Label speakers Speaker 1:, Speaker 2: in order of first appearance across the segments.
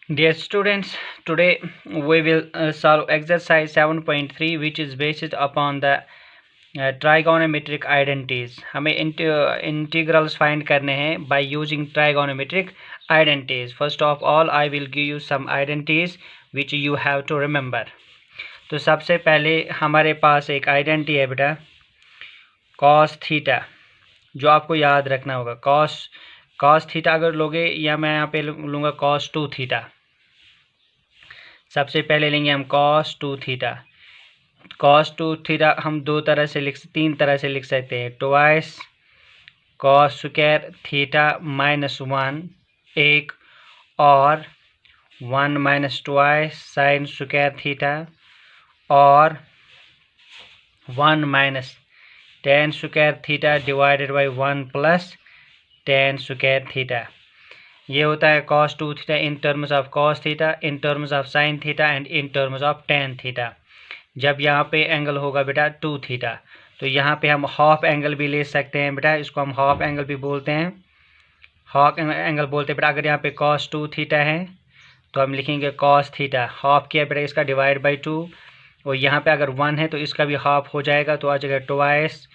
Speaker 1: Dear students, today we will solve exercise 7.3 which is based upon the trigonometric identities. हमें integrals find करने हैं by using trigonometric identities. First of all, I will give you some identities which you have to remember. तो सबसे पहले हमारे पास एक identity है बेटा cos थीटा, जो आपको याद रखना होगा। cos थीटा अगर लोगे, या मैं यहाँ पे लूँगा cos 2 थीटा। सबसे पहले लेंगे हम cos 2 थीटा। cos 2 थीटा हम तीन तरह से लिख सकते हैं। Twice cos square theta minus 1 एक, और 1 minus twice sign square theta, और 1 minus tan square theta divided by 1 plus tan square theta. ये होता है cos 2 theta in terms of cos theta, in terms of sin theta and in terms of tan theta. जब यहाँ पे angle होगा बेटा 2 theta, तो यहाँ पे हम हाफ एंगल भी ले सकते हैं बेटा, इसको हम हाफ एंगल भी बोलते हैं, हाफ एंगल बोलते हैं बेटा। अगर यहाँ पे cos 2 थीटा है तो हम लिखेंगे cos थीटा, हाफ किया बेटा इसका डिवाइड बाई 2, और यहाँ पे अगर 1 है तो इसका भी हाफ हो जाएगा, तो आ जाएगा twice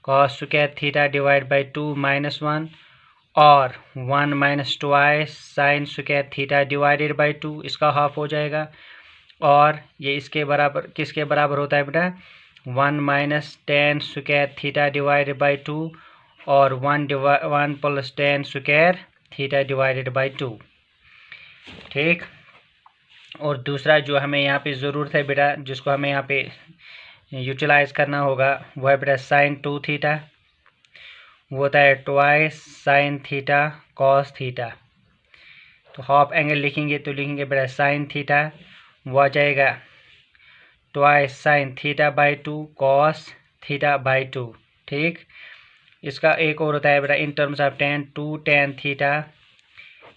Speaker 1: cos square theta divide by 2 minus 1, और 1 minus twice sign square theta divided by 2, इसका हाफ हो जाएगा। और ये इसके बराबर किसके बराबर होता है बेटा 1 minus tan square theta divided by 2, और 1 plus tan square theta divided by 2। ठीक। और दूसरा जो हमें यहाँ पे ज़रूरत है बेटा, जिसको हमें यहाँ पे यूटिलाइज करना होगा, वो है बेटा साइन 2 थीटा। वो होता है twice sine theta cos theta. तो हाफ एंगल लिखेंगे तो लिखेंगे बेटा साइन थीटा, वो आ जाएगा twice sine theta by 2 cos theta by 2। ठीक। इसका एक और होता है बेटा in terms of tan 2 tan theta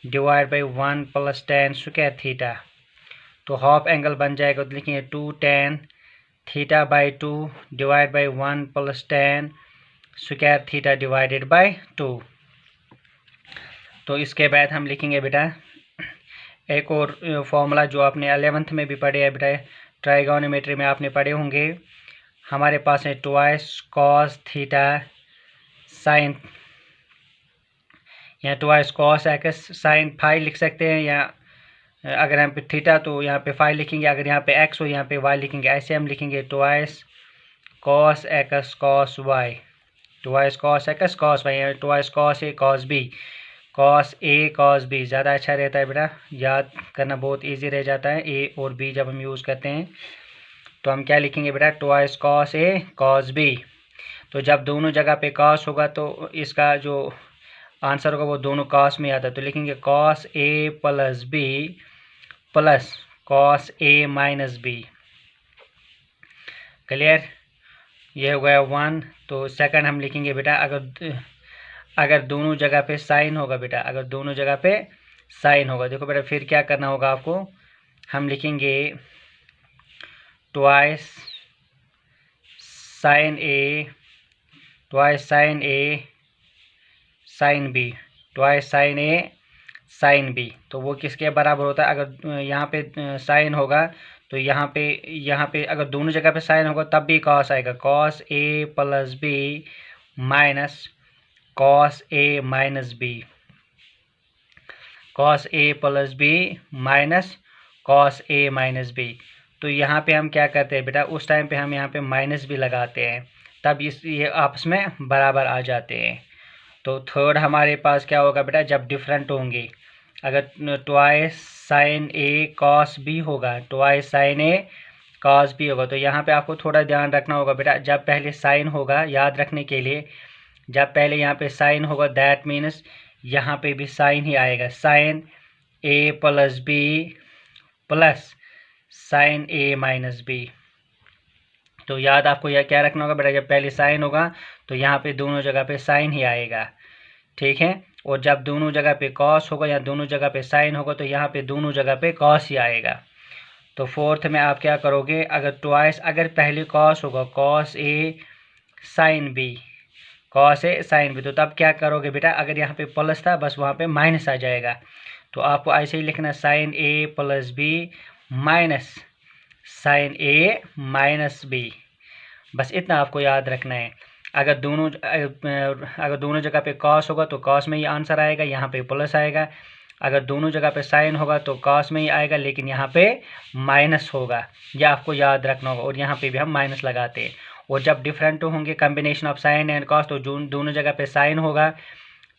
Speaker 1: divide by 1 plus tan square theta. तो हाफ एंगल बन जाएगा, तो लिखेंगे 2 tan theta by 2 divide by 1 plus tan square theta divided by 2। तो इसके बाद हम लिखेंगे बेटा एक और फॉर्मूला जो आपने 11th में भी पढ़े है बेटा, ट्राइगोनोमेट्री में आपने पढ़े होंगे। हमारे पास है ट्वाइस कॉस थीटा साइन, या twice cos x sine phi लिख सकते हैं, या अगर यहाँ पे थीटा तो यहाँ पे फाई लिखेंगे, अगर यहाँ पे एक्स हो यहाँ पे वाई लिखेंगे। ऐसे हम लिखेंगे twice cos x cos y, twice cos x cos y, twice cos A cos B, cos A cos B. ज़्यादा अच्छा रहता है बेटा, याद करना बहुत इजी रह जाता है ए और बी जब हम यूज़ करते हैं। तो हम क्या लिखेंगे बेटा twice cos A cos B. तो जब दोनों जगह पे कॉस होगा तो इसका जो आंसर होगा वो दोनों कॉस में आता है, तो लिखेंगे cos A plus B plus cos A minus B. Clear. ये हो गया 1। तो सेकंड हम लिखेंगे बेटा अगर दोनों जगह पे साइन होगा बेटा, अगर दोनों जगह पे साइन होगा, देखो बेटा फिर क्या करना होगा आपको, हम लिखेंगे ट्वाइस साइन ए ट्वाइस साइन ए साइन बी, ट्वाइस साइन ए साइन बी। तो वो किसके बराबर होता है, अगर यहाँ पे साइन होगा तो यहाँ पे अगर दोनों जगह पे साइन होगा तब भी कॉस आएगा, cos A plus B minus cos A minus B, cos A plus B minus cos A minus B. तो यहाँ पे हम क्या करते हैं बेटा, उस टाइम पे हम यहाँ पे माइनस भी लगाते हैं, तब ये आपस में बराबर आ जाते हैं। तो थर्ड हमारे पास क्या होगा बेटा, जब डिफरेंट होंगे, अगर ट्वाइस साइन ए कॉस बी होगा, ट्वाइस साइन ए कॉस बी होगा, तो यहाँ पे आपको थोड़ा ध्यान रखना होगा बेटा, जब पहले साइन होगा, याद रखने के लिए, जब पहले यहाँ पे साइन होगा दैट मीन्स यहाँ पे भी साइन ही आएगा, साइन ए प्लस बी प्लस साइन ए माइनस बी। तो याद आपको यह क्या रखना होगा बेटा, जब पहले साइन होगा तो यहाँ पे दोनों जगह पे साइन ही आएगा। ठीक है। और जब दोनों जगह पे कॉस होगा या दोनों जगह पे साइन होगा तो यहाँ पे दोनों जगह पे कॉस ही आएगा। तो फोर्थ में आप क्या करोगे, अगर ट्वाइस अगर पहले कॉस होगा, cos A sine B, cos A sine B, तो तब क्या करोगे बेटा, अगर यहाँ पे प्लस था बस वहाँ पे माइनस आ जाएगा, तो आपको ऐसे ही लिखना साइन ए प्लस बी माइनस साइन ए माइनस बी, बस इतना आपको याद रखना है। अगर दोनों जगह पे कॉस होगा तो कॉस में ही आंसर आएगा, यहाँ पे प्लस आएगा। अगर दोनों जगह पे साइन होगा तो कॉस में ही आएगा, लेकिन यहाँ पे माइनस होगा, यह आपको याद रखना होगा। और यहाँ पे भी हम माइनस लगाते हैं। और जब डिफरेंट होंगे combination of sine and cos, तो दोनों जगह पे साइन होगा,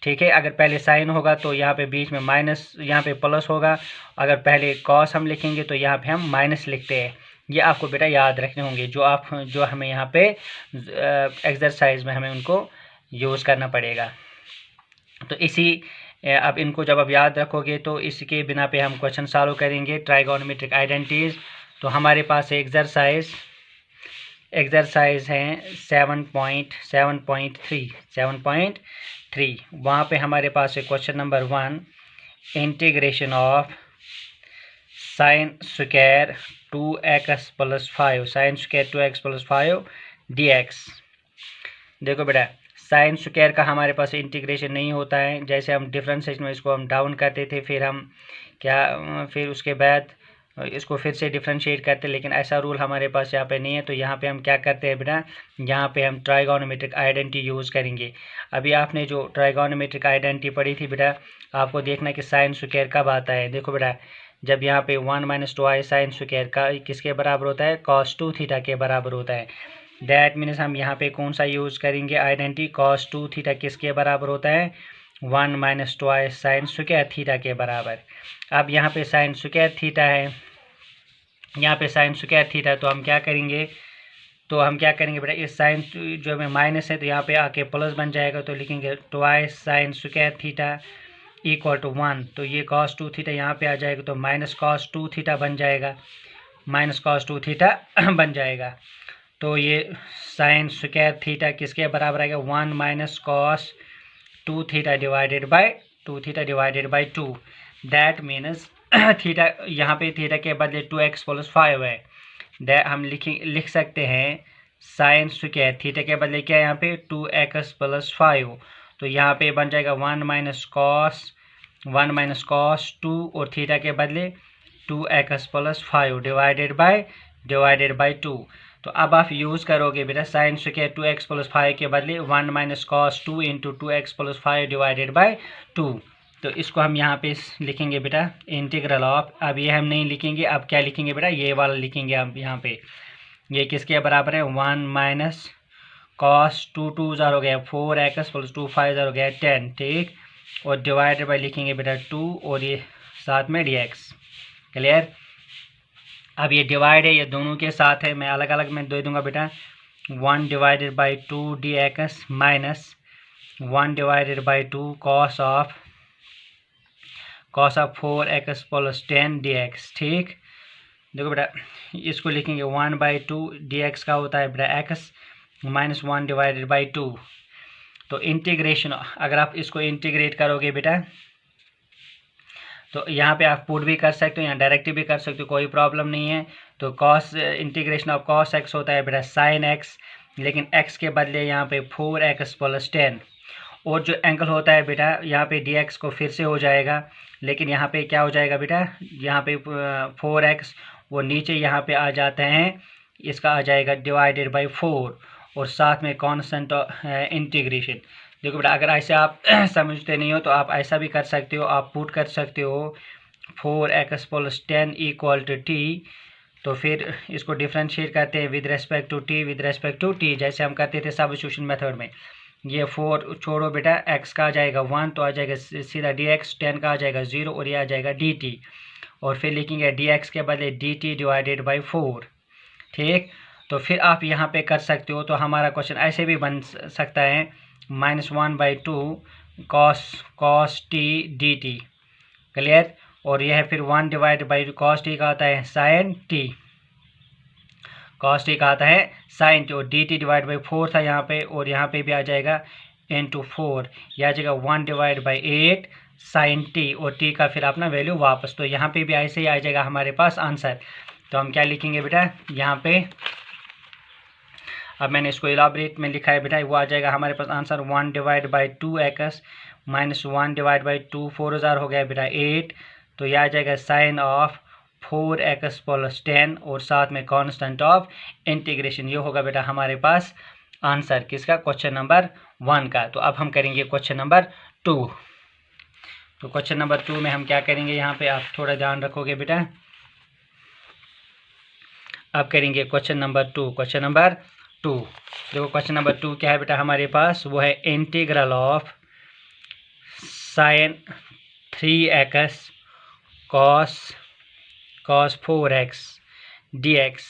Speaker 1: ठीक है। अगर पहले साइन होगा तो यहाँ पे बीच में माइनस, यहाँ पे प्लस होगा। अगर पहले कॉस हम लिखेंगे तो यहाँ पे हम माइनस लिखते हैं। ये आपको बेटा याद रखने होंगे, जो हमें यहाँ पे एक्सरसाइज में हमें उनको यूज़ करना पड़ेगा। तो अब इनको जब आप याद रखोगे तो इसके बिना पे हम क्वेश्चन सॉल्व करेंगे ट्राइगोनोमेट्रिक आइडेंटिटीज। तो हमारे पास एक्सरसाइज हैं 7.3 वहाँ पे हमारे पास है question number 1, integration of sine square 2x + 5 sine square 2x + 5 dx। देखो बेटा, साइन स्क्वायर का हमारे पास इंटीग्रेशन नहीं होता है। जैसे हम डिफरेंशिएशन में इसको हम डाउन करते थे, फिर उसके बाद इसको फिर से डिफरेंशिएट करते, लेकिन ऐसा रूल हमारे पास यहाँ पे नहीं है। तो यहाँ पे हम क्या करते हैं बेटा, यहाँ पे हम ट्राइगोनोमेट्रिक आइडेंटिटी यूज़ करेंगे। अभी आपने जो ट्राइगोनोमेट्रिक आइडेंटिटी पढ़ी थी बेटा, आपको देखना कि साइन स्क्वायर कब आता है। देखो बेटा, जब यहाँ पे 1 - 2i साइन स्क्वायर का किसके बराबर होता है, cos 2 थीटा के बराबर होता है। दैट मीन्स हम यहाँ पे कौन सा यूज़ करेंगे आइडेंटिटी, cos 2 थीटा किसके बराबर होता है, 1 - 2i साइन स्क्वायर थीटा के बराबर। अब यहाँ पे साइन स्क्वायर थीटा है, तो हम क्या करेंगे बेटा, इस साइन जो में माइनस है तो यहाँ पे आके प्लस बन जाएगा। तो लिखेंगे 2i sine square theta equal to 1। तो ये cos 2 थीटा यहाँ पे आ जाएगा, तो माइनस cos 2 थीटा बन जाएगा। तो ये साइन स्क्वायर थीटा किसके बराबर आएगा, 1 - cos 2 theta divided by 2। That means theta, यहाँ पे थीटा के बदले 2x + 5 है। हम लिख सकते हैं साइन स्क्वायर थीटा के बदले क्या है यहाँ पे, 2x + 5। तो यहाँ पे बन जाएगा 1 - cos 2 और थीटा के बदले 2x + 5 डिवाइडेड बाई 2। तो अब आप यूज़ करोगे बेटा साइन स्क्वायर 2x + 5 के बदले 1 - cos 2 × 2x + 5 डिवाइडेड बाई 2। तो इसको हम यहाँ पे लिखेंगे बेटा इंटीग्रल ऑफ, अब ये हम नहीं लिखेंगे, अब क्या लिखेंगे बेटा, ये वाला लिखेंगे हम यहाँ पे। ये किसके बराबर है, 1 - cos 2 2 ज़ार हो गया 4x + 2 5 ज़ार हो गया 10, ठीक। और डिवाइडेड बाई लिखेंगे बेटा 2 और ये साथ में dx। क्लियर। अब ये डिवाइड है, ये दोनों के साथ है, मैं अलग अलग में दे दूंगा बेटा। 1 divided by 2 dx minus 1 divided by 2 cos of 4x + 10 dx, ठीक। देखो बेटा, इसको लिखेंगे 1/2 dx का होता है बेटा x माइनस 1 डिवाइडेड बाई 2। तो इंटीग्रेशन, अगर आप इसको इंटीग्रेट करोगे बेटा, तो यहाँ पे आप पुट भी कर सकते हो, यहाँ डायरेक्ट भी कर सकते हो, कोई प्रॉब्लम नहीं है। तो इंटीग्रेशन ऑफ cos x होता है बेटा sin x, लेकिन x के बदले यहाँ पे 4x + 10। और जो एंगल होता है बेटा यहाँ पे dx को फिर से हो जाएगा, लेकिन यहाँ पे क्या हो जाएगा बेटा, यहाँ पे 4x वो नीचे यहाँ पे आ जाते हैं, इसका आ जाएगा डिवाइडेड बाई 4 और साथ में कांस्टेंट इंटीग्रेशन। देखो बेटा, अगर ऐसे आप समझते नहीं हो तो आप ऐसा भी कर सकते हो, आप पुट कर सकते हो 4x + 10 = t। तो फिर इसको डिफ्रेंशिएट करते हैं विद रेस्पेक्ट टू t, जैसे हम करते थे सब्स्टिट्यूशन मेथड में। ये 4 छोड़ो बेटा, x का आ जाएगा 1 तो आ जाएगा सीधा dx, 10 का आ जाएगा 0 और ये आ जाएगा dt। और फिर लिखेंगे dx के बदले dt डिवाइडेड बाई 4, ठीक। तो फिर आप यहाँ पे कर सकते हो। तो हमारा क्वेश्चन ऐसे भी बन सकता है -1/2 cos t dt। क्लियर। और यह फिर 1 डिवाइड बाई cos t का आता है sin t, sin t, और dt डिवाइड बाई 4 था यहाँ पे, और यहाँ पे भी आ जाएगा into 4, यह आ जाएगा 1 डिवाइड बाई 8 sin t, और t का फिर अपना वैल्यू वापस। तो यहाँ पे भी ऐसे ही आ जाएगा हमारे पास आंसर। तो हम क्या लिखेंगे बेटा यहाँ पे, अब मैंने इसको इलाबरेट में लिखा है बेटा, वो आ जाएगा हमारे पास answer 1 divide by 2x -1 divide by 2, 4 हज़ार हो गया बेटा 8। तो यह आ जाएगा साइन ऑफ 4x प्लस 10 और साथ में कांस्टेंट ऑफ इंटीग्रेशन। ये होगा बेटा हमारे पास आंसर किसका, क्वेश्चन नंबर 1 का। तो अब हम करेंगे क्वेश्चन नंबर 2। तो क्वेश्चन नंबर 2 में हम क्या करेंगे, यहाँ पे आप थोड़ा ध्यान रखोगे बेटा। अब करेंगे क्वेश्चन नंबर 2। क्वेश्चन नंबर 2 देखो, क्वेश्चन नंबर 2 क्या है बेटा हमारे पास, वो है integral of sine 3x cos 4x dx।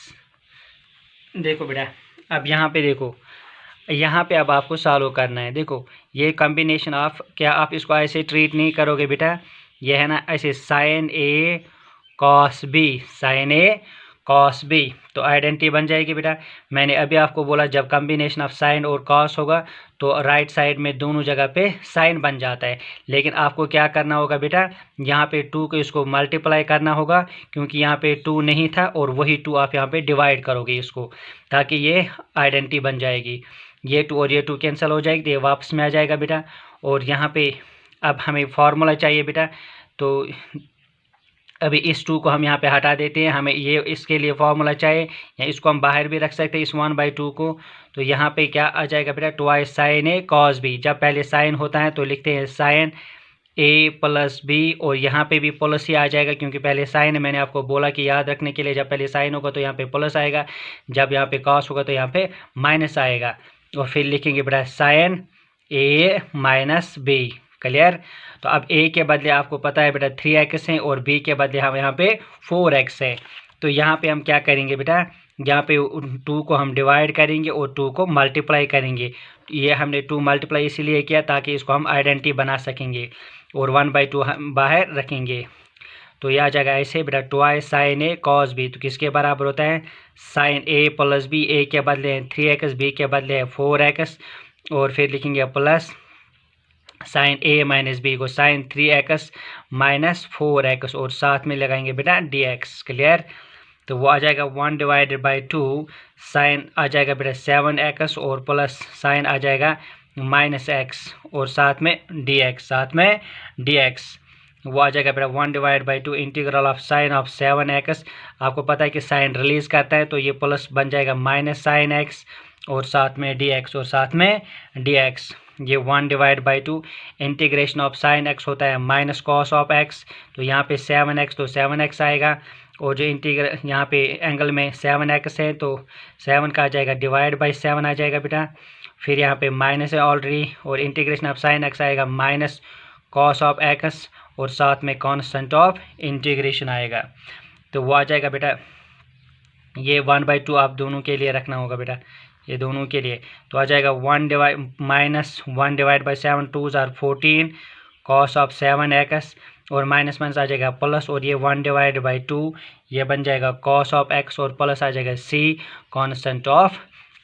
Speaker 1: देखो बेटा, अब यहाँ पे देखो, यहाँ पे अब आपको सॉल्व करना है। देखो ये कॉम्बिनेशन ऑफ, क्या आप इसको ऐसे ट्रीट नहीं करोगे बेटा, ये है ना ऐसे साइन ए कॉस बी, साइन ए कॉस बी, तो आइडेंटिटी बन जाएगी बेटा। मैंने अभी आपको बोला जब कॉम्बिनेशन ऑफ साइन और कॉस होगा तो राइट साइड में दोनों जगह पे साइन बन जाता है। लेकिन आपको क्या करना होगा बेटा, यहाँ पे 2 को इसको मल्टीप्लाई करना होगा, क्योंकि यहाँ पे 2 नहीं था और वही 2 आप यहाँ पे डिवाइड करोगे इसको, ताकि ये आइडेंटिटी बन जाएगी। ये 2 और ये 2 कैंसिल हो जाएगी, तो ये वापस में आ जाएगा बेटा। और यहाँ पे अब हमें फार्मूला चाहिए बेटा, तो अभी इस 2 को हम यहाँ पे हटा देते हैं, हमें ये इसके लिए फार्मूला चाहिए, या इसको हम बाहर भी रख सकते हैं इस 1/2 को। तो यहाँ पे क्या आ जाएगा बेटा, ट्वाइस साइन ए कॉस बी। जब पहले साइन होता है तो लिखते हैं साइन ए प्लस बी, और यहाँ पे भी प्लस ही आ जाएगा क्योंकि पहले साइन है। मैंने आपको बोला कि याद रखने के लिए, जब पहले साइन होगा तो यहाँ पे प्लस आएगा, जब यहाँ पे कॉस होगा तो यहाँ पे माइनस आएगा। और फिर लिखेंगे बेटा साइन ए माइनस बी। क्लियर। तो अब ए के बदले आपको पता है बेटा 3x है और बी के बदले हम यहाँ पे 4x है। तो यहाँ पे हम क्या करेंगे बेटा, यहाँ पे 2 को हम डिवाइड करेंगे और 2 को मल्टीप्लाई करेंगे। ये हमने 2 मल्टीप्लाई इसीलिए किया ताकि इसको हम आइडेंटिटी बना सकेंगे, और 1/2 हम बाहर रखेंगे। तो यह आ जाएगा ऐसे बेटा, ट्वाइस साइन ए कॉस बी। तो किसके बराबर होता है, साइन ए प्लस बी। ए के बदले हैं 3x, बी के बदले है 4x, और फिर लिखेंगे प्लस साइन ए माइनस बी को साइन 3x माइनस 4x, और साथ में लगाएंगे बेटा dx। क्लियर। तो वो आ जाएगा 1/2 साइन आ जाएगा बेटा 7x, और प्लस साइन आ जाएगा -x, और साथ में dx, साथ में dx। वो आ जाएगा बेटा 1/2 integral of sine of 7x। आपको पता है कि साइन रिलीज करता है, तो ये प्लस बन जाएगा माइनस साइन x, और साथ में dx, और साथ में dx। ये 1/2 इंटीग्रेशन ऑफ साइन x होता है माइनस कॉस ऑफ x। तो यहाँ पे 7x, तो 7x आएगा, और जो इंटीग्रल यहाँ पे एंगल में 7x है तो 7 का आ जाएगा डिवाइड बाई 7 आ जाएगा बेटा। फिर यहाँ पे माइनस है ऑलरेडी, और इंटीग्रेशन ऑफ साइन x आएगा माइनस कॉस ऑफ x, और साथ में कांस्टेंट ऑफ इंटीग्रेशन आएगा। तो वो आ जाएगा बेटा, ये 1/2 आप दोनों के लिए रखना होगा बेटा, ये दोनों के लिए। तो आ जाएगा -1 divide by 7, 2 are 14 cos of 7x, और माइनस माइनस आ जाएगा प्लस, और ये 1/2 ये बन जाएगा कॉस ऑफ x, और प्लस आ जाएगा c कांस्टेंट ऑफ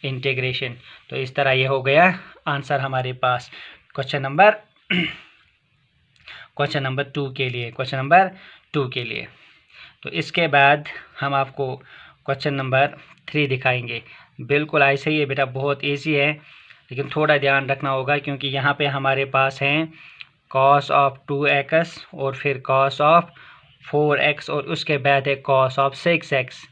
Speaker 1: इंटीग्रेशन। तो इस तरह ये हो गया आंसर हमारे पास क्वेश्चन नंबर 2 के लिए, क्वेश्चन नंबर 2 के लिए। तो इसके बाद हम आपको क्वेश्चन नंबर 3 दिखाएंगे। बिल्कुल ऐसे ही है बेटा, बहुत इजी है, लेकिन थोड़ा ध्यान रखना होगा क्योंकि यहाँ पे हमारे पास हैं cos ऑफ 2x, और फिर cos ऑफ 4x, और उसके बाद है cos ऑफ 6x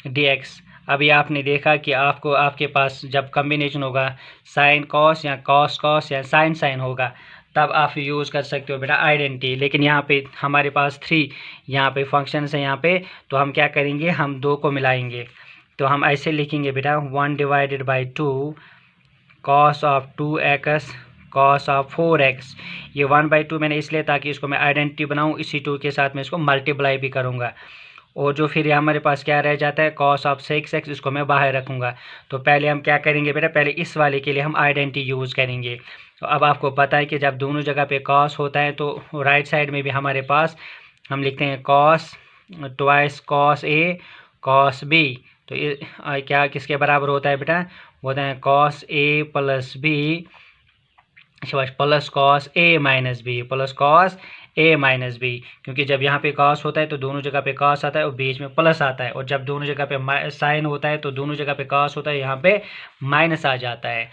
Speaker 1: dx। अभी आपने देखा कि आपके पास जब कॉम्बिनेशन होगा साइन कॉस या कॉस कॉस या साइन साइन होगा, तब आप यूज़ कर सकते हो बेटा आइडेंटिटी। लेकिन यहाँ पे हमारे पास 3 यहाँ पे फंक्शंस हैं यहाँ पे, तो हम क्या करेंगे, हम 2 को मिलाएंगे। तो हम ऐसे लिखेंगे बेटा 1/2 cos of 2x cos of 4x। ये 1/2 मैंने इसलिए ताकि इसको मैं आइडेंटिटी बनाऊँ, इसी 2 के साथ मैं इसको मल्टीप्लाई भी करूँगा। और जो फिर हमारे पास क्या रह जाता है cos ऑफ 6x, इसको मैं बाहर रखूँगा। तो पहले हम क्या करेंगे बेटा, पहले इस वाले के लिए हम आइडेंटिटी यूज़ करेंगे। तो अब आपको पता है कि जब दोनों जगह पे cos होता है तो राइट साइड में भी हमारे पास हम लिखते हैं cos twice cos a cos b। तो ये क्या किसके बराबर होता है बेटा, होता है cos a plus b plus cos a minus b, plus cos a minus b। क्योंकि जब यहाँ पे cos होता है तो दोनों जगह पे cos आता है और बीच में प्लस आता है, और जब दोनों जगह पे साइन होता है तो दोनों जगह पे cos होता है, यहाँ पे माइनस आ जाता है।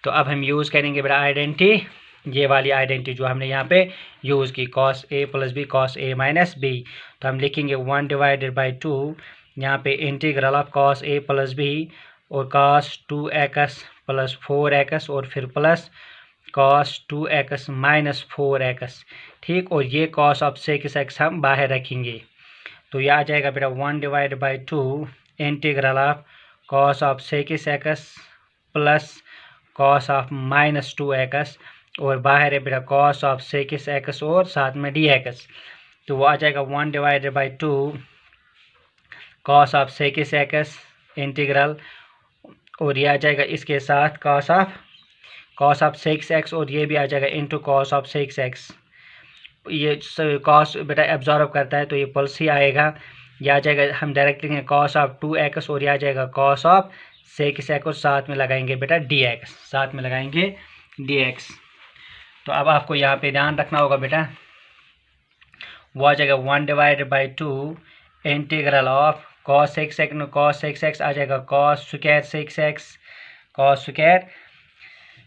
Speaker 1: तो अब हम यूज़ करेंगे बेटा आइडेंटिटी ये वाली आइडेंटिटी जो हमने यहाँ पे यूज़ की, cos a plus B cos a minus B. तो हम लिखेंगे 1 डिवाइडेड बाई 2, यहाँ पे integral of cos a plus B और cos 2x प्लस 4x और फिर plus cos 2x minus 4x, ठीक। और ये cos ऑफ 6x हम बाहर रखेंगे, तो ये आ जाएगा बेटा 1 divide by 2 integral of cos of 6x plus cos of minus 2x और बाहर है बेटा cos ऑफ 6x और साथ में dx, तो वो आ जाएगा 1 divided by 2 cos of 6x integral, और ये आ जाएगा इसके साथ cos ऑफ 6x और ये भी आ जाएगा इंटू cos ऑफ 6x। ये cos बेटा एब्जॉर्ब करता है तो ये प्लस ही आएगा, ये आ जाएगा, हम डायरेक्ट लिखेंगे cos ऑफ 2x और ये आ जाएगा cos ऑफ 6x और साथ में लगाएंगे बेटा dx, साथ में लगाएंगे dx। तो अब आपको यहाँ पे ध्यान रखना होगा बेटा, वो आ जाएगा 1 divided by 2 integral of cos 6x आ जाएगा cos स्क्वायर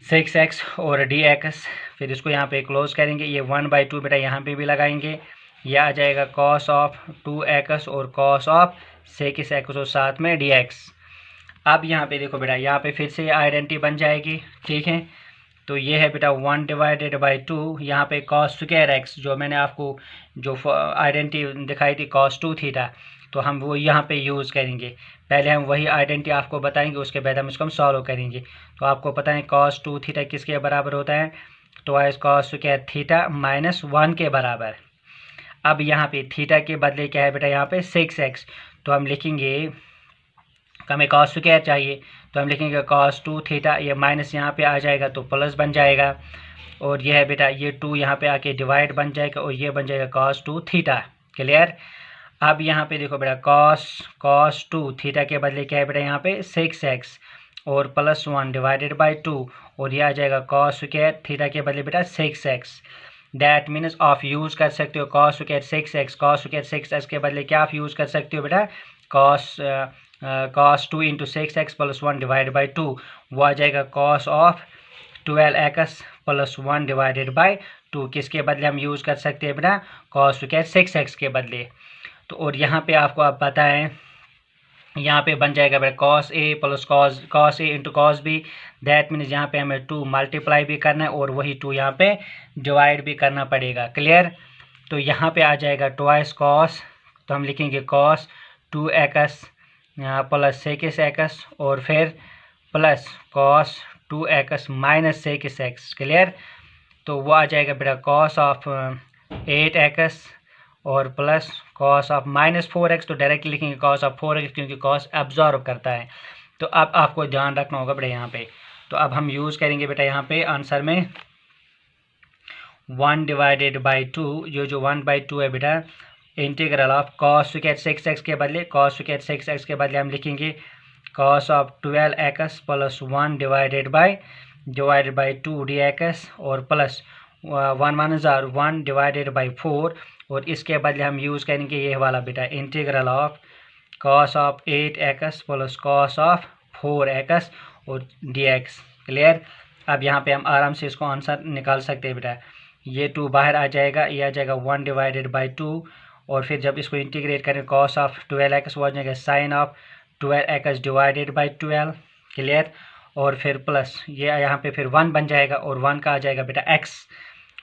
Speaker 1: 6x और dx, फिर इसको यहाँ पे क्लोज करेंगे, ये 1/2 बेटा यहाँ पे भी लगाएंगे, ये आ जाएगा cos ऑफ 2x और cos ऑफ 6x और साथ में dx। अब यहाँ पे देखो बेटा, यहाँ पे फिर से आइडेंटिटी बन जाएगी, ठीक है। तो ये है बेटा 1 डिवाइडेड बाई 2, यहाँ पे cos स्क्वायर x जो मैंने आपको जो आइडेंटिटी दिखाई थी cos 2 थीटा, तो हम वो यहाँ पे यूज़ करेंगे। पहले हम वही आइडेंटिटी आपको बताएंगे, उसके बाद हम इसको सॉल्व करेंगे। तो आपको पता है cos 2 थीटा किसके बराबर होता है, twice cos square theta minus 1 के बराबर। अब यहाँ पे थीटा के बदले क्या है बेटा, यहाँ पे 6x, तो हम लिखेंगे, हमें cos स्क्वायर चाहिए तो हम लिखेंगे cos 2 थीटा, ये माइनस यहाँ पे आ जाएगा तो प्लस बन जाएगा, और यह है बेटा ये 2 यहाँ पे आके डिवाइड बन जाएगा और ये बन जाएगा cos 2 थीटा। क्लियर। अब यहाँ पे देखो बेटा cos 2 थीटा के बदले क्या है बेटा, यहाँ पे 6x और प्लस 1 डिवाइडेड बाई 2, और ये आ जाएगा cos स्क्वायर थीटा के बदले बेटा 6x। दैट मीन्स आप यूज़ कर सकते हो cos स्क्वायर 6x के बदले क्या आप यूज़ कर सकते हो बेटा, cos 2 into 6x plus 1 divide by 2, वो आ जाएगा cos of 12x plus 1 divided by 2, किसके बदले हम यूज़ कर सकते हैं बेटा, cos स्क्वायर 6x के बदले। तो और यहाँ पे आपको आप पता है, यहाँ पे बन जाएगा बेटा cos a plus cos a into cos b, that means यहाँ पे हमें 2 मल्टीप्लाई भी करना है और वही 2 यहाँ पे डिवाइड भी करना पड़ेगा। क्लियर। तो यहाँ पे आ जाएगा ट्वाइस cos, तो हम लिखेंगे cos 2x प्लस 6x और फिर plus cos 2x minus 6x। Clear. तो वो आ जाएगा बेटा cos ऑफ 8x और plus cos of minus 4x, तो डायरेक्टली लिखेंगे cos ऑफ 4x क्योंकि cos एब्जॉर्ब करता है। तो अब आपको ध्यान रखना होगा बेटा यहाँ पे, तो अब हम यूज़ करेंगे बेटा यहाँ पे आंसर में 1 डिवाइडेड बाई 2, जो 1/2 है बेटा integral of cos square 6x के बदले cos स्क्वायर 6x के बदले हम लिखेंगे cos of 12x plus 1 divided by 2 dx और प्लस 1 डिवाइडेड बाई 4, और इसके बदले हम यूज़ करेंगे ये वाला बेटा integral of cos of 8x plus cos of 4x और dx। क्लियर। अब यहाँ पे हम आराम से इसको आंसर निकाल सकते हैं बेटा, ये 2 बाहर आ जाएगा, ये आ जाएगा 1 डिवाइडेड बाई 2, और फिर जब इसको इंटीग्रेट करें cos ऑफ 12x वो आ जाएगा sin of 12x divided by 12। Clear. और फिर प्लस ये यहाँ पे फिर 1 बन जाएगा और 1 का आ जाएगा बेटा x,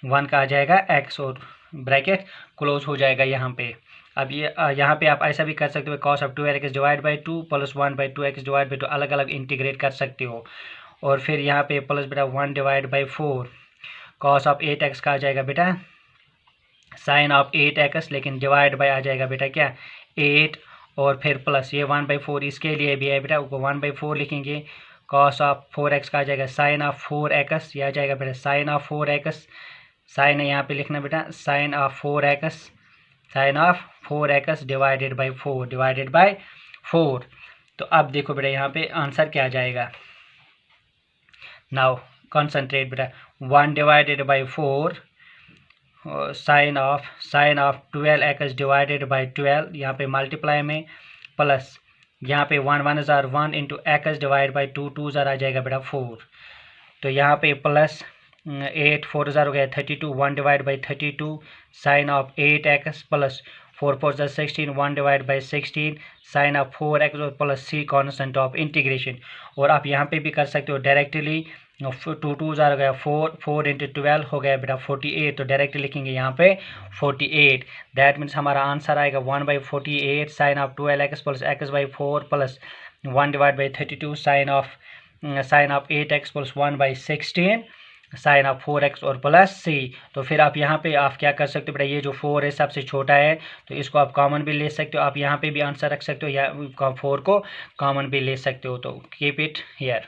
Speaker 1: 1 का आ जाएगा x और ब्रैकेट क्लोज हो जाएगा यहाँ पे। अब ये यहाँ पे आप ऐसा भी कर सकते हो, cos of 12x divide by 2 plus 1/2x divide by 2 अलग अलग इंटीग्रेट कर सकते हो, और फिर यहाँ पे प्लस बेटा 1 divide by 4 cos of 8x का आ जाएगा बेटा sin ऑफ 8x, लेकिन डिवाइड बाई आ जाएगा बेटा क्या 8, और फिर प्लस ये 1/4 इसके लिए भी है बेटा, वो 1/4 लिखेंगे, cos ऑफ 4x का आ जाएगा sin ऑफ 4x, यह आ जाएगा बेटा sin ऑफ 4x, साइन है यहाँ पे लिखना बेटा sin of 4x divided by 4। तो अब देखो बेटा यहाँ पे आंसर क्या आ जाएगा, नाउ कॉन्सेंट्रेट बेटा 1 divided by 4 sine of 12x divided by 12, यहाँ पे मल्टीप्लाई में प्लस यहाँ पे 1 1 इंटू x डिवाइड बाई 2 ज़रा आ जाएगा बेटा 4, तो यहाँ पे प्लस 8 4 हज़ार हो गया 32, 1 divide by 32 sine of 8x plus 4 4 जा 16, 1 divide by 16 sign of 4x और plus c constant of integration. और आप यहाँ पे भी कर सकते हो डायरेक्टली, 2 2 हज़ार हो गया 4 4 इंटू 12 हो गया बेटा 48, तो डायरेक्ट लिखेंगे यहाँ पे 48। दैट मीन्स हमारा आंसर आएगा 1/48 sine of 12x plus x/4 plus 1 divide by 32 sine of 8x plus 1/16 sine of 4x और प्लस c। तो फिर आप यहाँ पे आप क्या कर सकते हो बेटा, ये जो 4 है सबसे छोटा है तो इसको आप कॉमन भी ले सकते हो, आप यहाँ पे भी आंसर रख सकते हो या 4 को कॉमन भी ले सकते हो। तो कीप इट हियर।